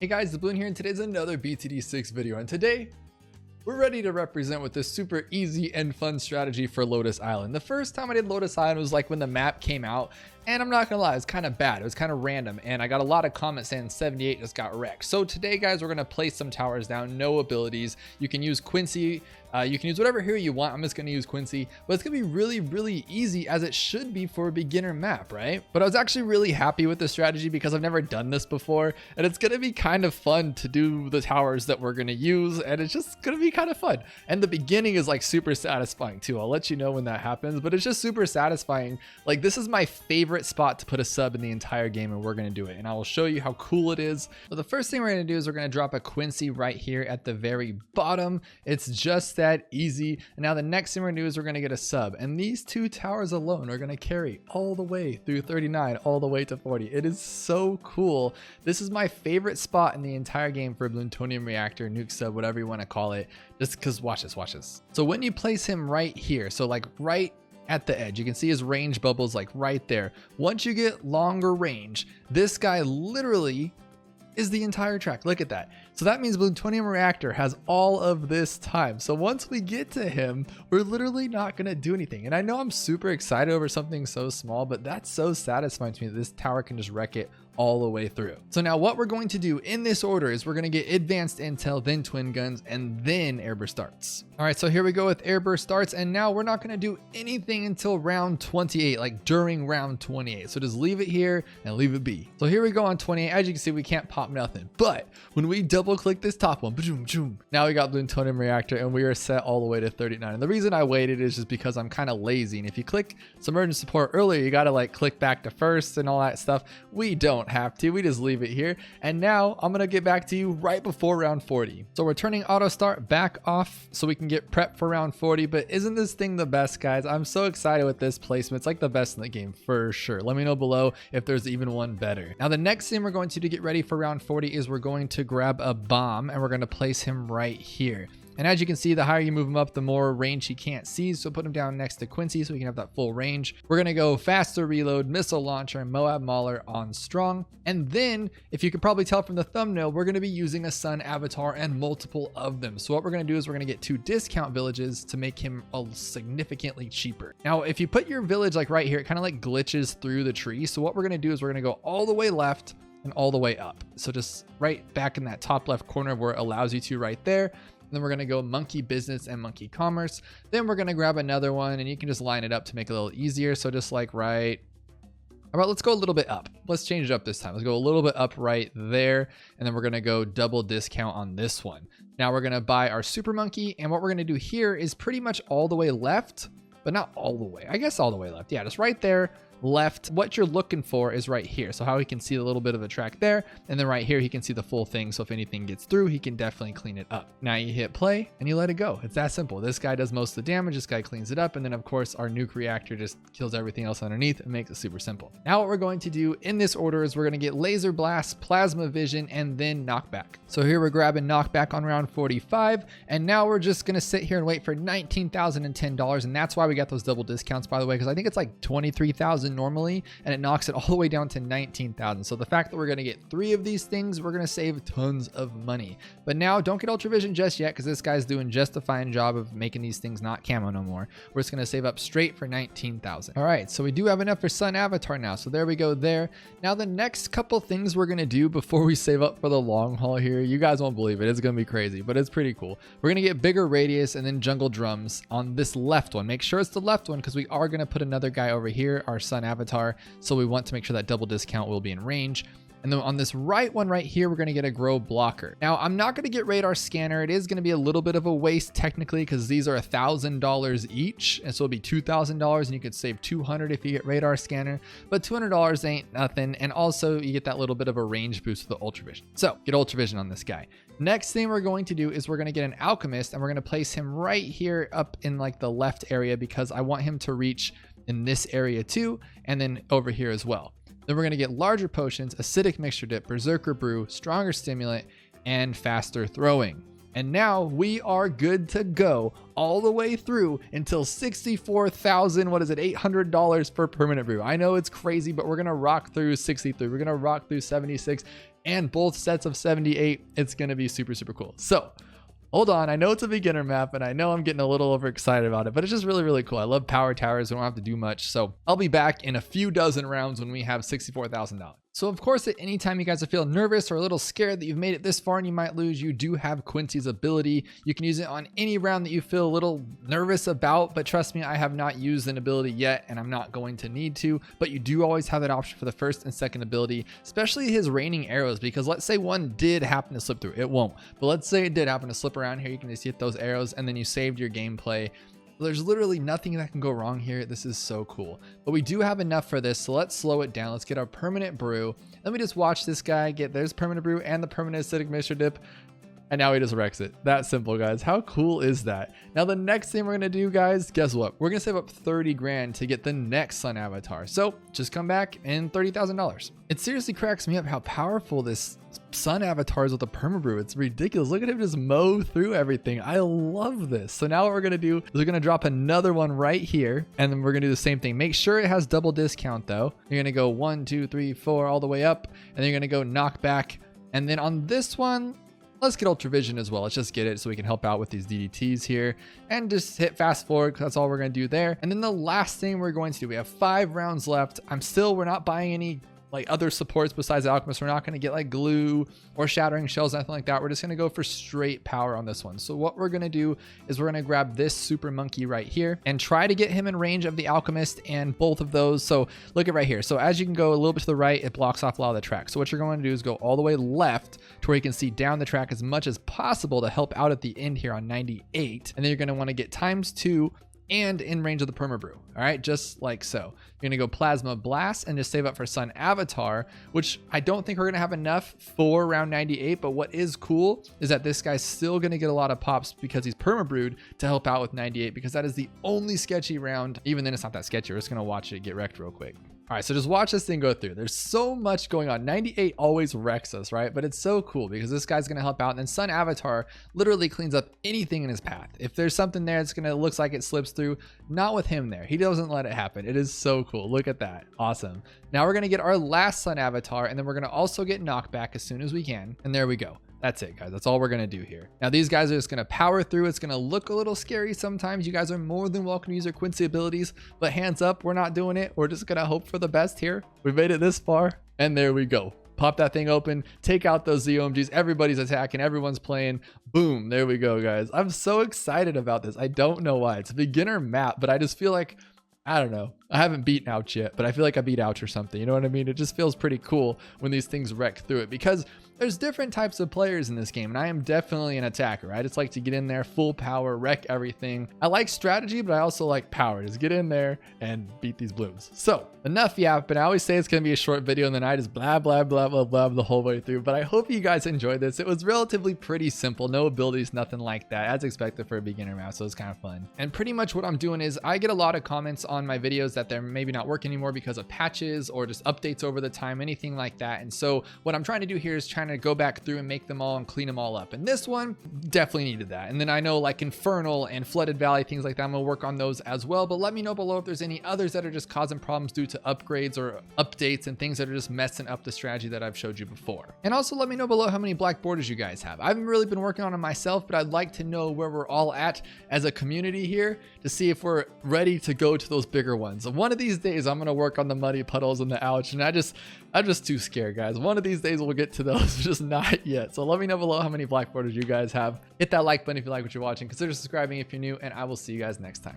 Hey guys, Dabloon here, and today's another BTD6 video, and today we're ready to represent with this super easy and fun strategy for Lotus Island. The first time I did Lotus Island was like when the map came out, and I'm not gonna lie, it was kind of bad. It was kind of random, and I got a lot of comments saying 78 just got wrecked. So today, guys, we're gonna place some towers down, no abilities. You can use Quincy. You can use whatever hero you want. I'm just going to use Quincy, but it's going to be really easy, as it should be for a beginner map, right? But I was actually really happy with the strategy because I've never done this before, and it's going to be kind of fun to do the towers that we're going to use, and it's just going to be kind of fun. And the beginning is like super satisfying too. I'll let you know when that happens, but it's just super satisfying. Like, this is my favorite spot to put a sub in the entire game, and we're going to do it, and I will show you how cool it is. So the first thing we're going to do is we're going to drop a Quincy right here at the very bottom. It's just that easy. And now the next thing we're gonna do is we're gonna get a sub, and these two towers alone are gonna carry all the way through 39 all the way to 40. It is so cool. This is my favorite spot in the entire game for Bloons reactor, nuke sub, whatever you want to call it, just because watch this. So when you place him right here, so like right at the edge, you can see his range bubbles like right there. Once you get longer range, this guy literally is the entire track. Look at that. So that means Bloons reactor has all of this time. So once we get to him, we're literally not going to do anything. And I know I'm super excited over something so small, but that's so satisfying to me that this tower can just wreck it all the way through. So now what we're going to do in this order is we're going to get advanced intel, then twin guns, and then airburst starts. All right, so here we go with airburst starts, and now we're not going to do anything until round 28, like during round 28. So just leave it here and leave it be. So here we go on 28. As you can see, we can't pop nothing, but when we double click this top one, now we got Bloons reactor, and we are set all the way to 39. And the reason I waited is just because I'm kind of lazy, and if you click submergence support earlier, you got to like click back to first and all that stuff. We don't have to, we just leave it here. And now I'm gonna get back to you right before round 40. So we're turning auto start back off so we can get prepped for round 40. But isn't this thing the best, guys? I'm so excited with this placement. It's like the best in the game for sure. Let me know below if there's even one better. Now the next thing we're going to get ready for round 40 is we're going to grab a bomb, and we're going to place him right here. And as you can see, the higher you move him up, the more range he can't see. So put him down next to Quincy so we can have that full range. We're going to go faster reload, missile launcher, and Moab Mauler on strong. And then, if you could probably tell from the thumbnail, we're going to be using a sun avatar and multiple of them. So what we're going to do is we're going to get 2 discount villages to make him significantly cheaper. Now, if you put your village like right here, it kind of like glitches through the tree. So what we're going to do is we're going to go all the way left and all the way up. So just right back in that top left corner where it allows you to right there. Then we're going to go monkey business and monkey commerce. Then we're going to grab another one, and you can just line it up to make it a little easier. So just like right, all right, let's go a little bit up. Let's change it up this time. Let's go a little bit up right there. And then we're going to go double discount on this one. Now we're going to buy our super monkey. And what we're going to do here is pretty much all the way left, but not all the way. I guess all the way left. Yeah, just right there. Left. What you're looking for is right here. So how he can see a little bit of the track there, and then right here he can see the full thing. So if anything gets through, he can definitely clean it up. Now you hit play and you let it go. It's that simple. This guy does most of the damage. This guy cleans it up, and then of course our nuke reactor just kills everything else underneath and makes it super simple. Now what we're going to do in this order is we're going to get laser blast, plasma vision, and then knockback. So here we're grabbing knockback on round 45, and now we're just going to sit here and wait for $19,010, and that's why we got those double discounts, by the way, because I think it's like 23,000 normally, and it knocks it all the way down to 19,000. So the fact that we're going to get 3 of these things, we're going to save tons of money. But now don't get ultravision just yet, because this guy's doing just a fine job of making these things not camo no more. We're just going to save up straight for 19,000. All right, so we do have enough for sun avatar now. So there we go there. Now the next couple things we're going to do before we save up for the long haul here, you guys won't believe it. It's going to be crazy, but it's pretty cool. We're going to get bigger radius and then jungle drums on this left one. Make sure it's the left one, because we are going to put another guy over here, our sun avatar. So we want to make sure that double discount will be in range. And then on this right one right here, we're going to get a grow blocker. Now I'm not going to get radar scanner. It is going to be a little bit of a waste technically, because these are $1,000 each, and so it'll be $2,000, and you could save $200 if you get radar scanner, but $200 ain't nothing. And also you get that little bit of a range boost with the ultravision. So get ultravision on this guy. Next thing we're going to do is we're going to get an alchemist, and we're going to place him right here up in like the left area, because I want him to reach in this area too, and then over here as well. Then we're going to get larger potions, acidic mixture dip, berserker brew, stronger stimulant, and faster throwing. And now we are good to go all the way through until $800 for permanent brew. I know it's crazy, but we're going to rock through 63. We're going to rock through 76. and both sets of 78. It's going to be super, super cool. So hold on. I know it's a beginner map and I know I'm getting a little overexcited about it, but it's just really, really cool. I love power towers. We don't have to do much. So I'll be back in a few dozen rounds when we have $64,000. So of course, at any time you guys are feeling nervous or a little scared that you've made it this far and you might lose, you do have Quincy's ability. You can use it on any round that you feel a little nervous about, but trust me, I have not used an ability yet and I'm not going to need to, but you do always have that option for the first and second ability, especially his raining arrows, because let's say one did happen to slip through. It won't, but let's say it did happen to slip around here. You can just hit those arrows and then you saved your gameplay. There's literally nothing that can go wrong here. This is so cool, but we do have enough for this. So let's slow it down. Let's get our permanent brew. Let me just watch this guy get, there's permanent brew and the permanent acidic mixture dip. And now he just wrecks it. That simple, guys. How cool is that? Now, the next thing we're going to do, guys, guess what? We're going to save up 30 grand to get the next sun avatar. So just come back and $30,000. It seriously cracks me up how powerful this sun avatar is with the permabrew. It's ridiculous. Look at him just mow through everything. I love this. So now what we're going to do is we're going to drop another one right here. And then we're going to do the same thing. Make sure it has double discount though. You're going to go 1, 2, 3, 4 all the way up. And then you're going to go knock back. And then on this one, let's get Ultravision as well. Let's just get it so we can help out with these DDTs here and just hit fast forward because that's all we're going to do there. And then the last thing we're going to do, we have 5 rounds left. We're not buying any like other supports besides Alchemist. We're not going to get like glue or shattering shells, nothing like that. We're just going to go for straight power on this one. So what we're going to do is we're going to grab this super monkey right here and try to get him in range of the Alchemist and both of those. So look at right here. So as you can go a little bit to the right, it blocks off a lot of the track. So what you're going to do is go all the way left to where you can see down the track as much as possible to help out at the end here on 98. And then you're going to want to get ×2 and in range of the permabrew. All right, just like so. You're gonna go plasma blast and just save up for sun avatar, which I don't think we're gonna have enough for round 98, but what is cool is that this guy's still gonna get a lot of pops because he's permabrewed to help out with 98, because that is the only sketchy round. Even then it's not that sketchy. We're just gonna watch it get wrecked real quick. All right, so just watch this thing go through. There's so much going on. 98 always wrecks us, right? But it's so cool because this guy's gonna help out, and then Sun Avatar literally cleans up anything in his path. If there's something there, it's gonna looks like it slips through. Not with him there. He doesn't let it happen. It is so cool. Look at that. Awesome. Now we're gonna get our last Sun Avatar, and then we're gonna also get knockback as soon as we can. And there we go. That's it, guys. That's all we're going to do here. Now, these guys are just going to power through. It's going to look a little scary sometimes. You guys are more than welcome to use your Quincy abilities, but hands up, we're not doing it. We're just going to hope for the best here. We made it this far, and there we go. Pop that thing open, take out those ZOMGs. Everybody's attacking. Everyone's playing. Boom. There we go, guys. I'm so excited about this. I don't know why. It's a beginner map, but I just feel like, I don't know. I haven't beaten Ouch yet, but I feel like I beat Ouch or something. You know what I mean? It just feels pretty cool when these things wreck through it, because there's different types of players in this game, and I am definitely an attacker. I just like to get in there, full power, wreck everything. I like strategy, but I also like power. Just get in there and beat these Bloons. So enough yapping. I always say it's going to be a short video, and then I just blah, blah, blah, blah, blah the whole way through. But I hope you guys enjoyed this. It was relatively pretty simple. No abilities, nothing like that, as expected for a beginner map. So it's kind of fun. And pretty much what I'm doing is I get a lot of comments on my videos that they're maybe not working anymore because of patches or just updates over the time, anything like that. And so what I'm trying to do here is trying to go back through and make them all and clean them all up. And this one definitely needed that. And then I know like Infernal and Flooded Valley, things like that, I'm gonna work on those as well. But let me know below if there's any others that are just causing problems due to upgrades or updates and things that are just messing up the strategy that I've showed you before. And also let me know below how many black borders you guys have. I haven't really been working on them myself, but I'd like to know where we're all at as a community here to see if we're ready to go to those bigger ones. And one of these days I'm gonna work on the muddy puddles and the Ouch, and I'm just too scared, guys. One of these days we'll get to those, just not yet. So let me know below how many black borders you guys have. Hit that like button if you like what you're watching. Consider subscribing if you're new, and I will see you guys next time.